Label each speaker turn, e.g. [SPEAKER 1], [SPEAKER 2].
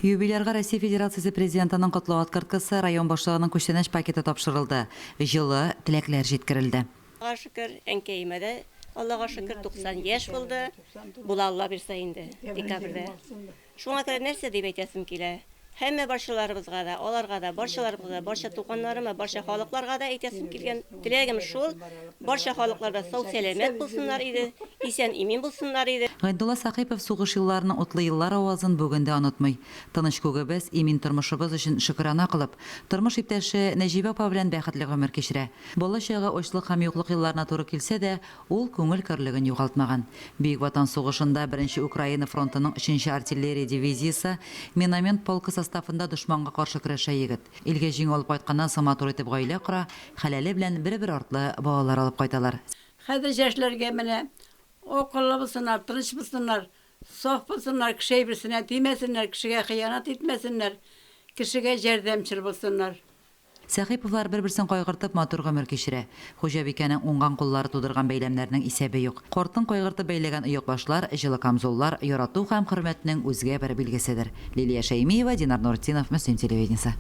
[SPEAKER 1] Юбилярга Россия Федерациясы президентының котлау открыткасы район башлыгының күчтәнәч пакеты тапшырылды. Жылы теләкләр җиткерелде.
[SPEAKER 2] Аллаға шükür, әнкәйемәдә, Аллаға шükür 90 яшь булды. Була Алла бирсә инде, декабрьдә. Шуңа күрә нәрсә дип әйтәсем килә? Һәммә барчаларыбызга да, аларга да, барчаларыбызга, барча туганнарыма, барча халыкларга да әйтәсем килгән. Теләгем шул, барча халыкларда сау-сәламәт булсыннар иде, исән-имин булсыннар иде.
[SPEAKER 1] Гайдулла Сахипов сугыш елларының утлы еллар авазын бүген дә онытмый. Тыныч күгебез, имин тормышыбыз өчен шөкранә кылып, тормыш иптәше Нәҗибә апа белән бәхетле гомер кичерә. Бала чагы очлык һәм юклык елларына туры килсә дә, ул күңел көрлеген югалтмаган. Бөек Ватан сугышында 1-нче Украина фронтының 3-нче артиллерия дивизиясе миномент полкы составында дошманга каршы көрәшә егет. Илгә җиңү алып кайтканнан соң матур итеп гаилә кора, хәләле белән бер-бер артлы балалар алып кайталар.
[SPEAKER 3] Хәзер яшьләргә менә акыллы булсыннар, тырыш булсыннар, саф булсыннар, кеше берсенә тимәсеннәр, кешегә хыянат итмәсеннәр, кешегә ярдәмчел булсыннар.
[SPEAKER 1] Сәхиповлар бер-берсен кайгыртып матур гомер кичерә. Хуҗабикәнең уңган куллары тудырган бәйләмнәрнең исәбе юк. Кортын кайгыртып бәйләгән оек башлар, җылы камзуллар ярату һәм хөрмәтнең үзгә бер билгеседер. Лилия Шәймиева, Динар Нуртдинов, Мөслим телевидениесе.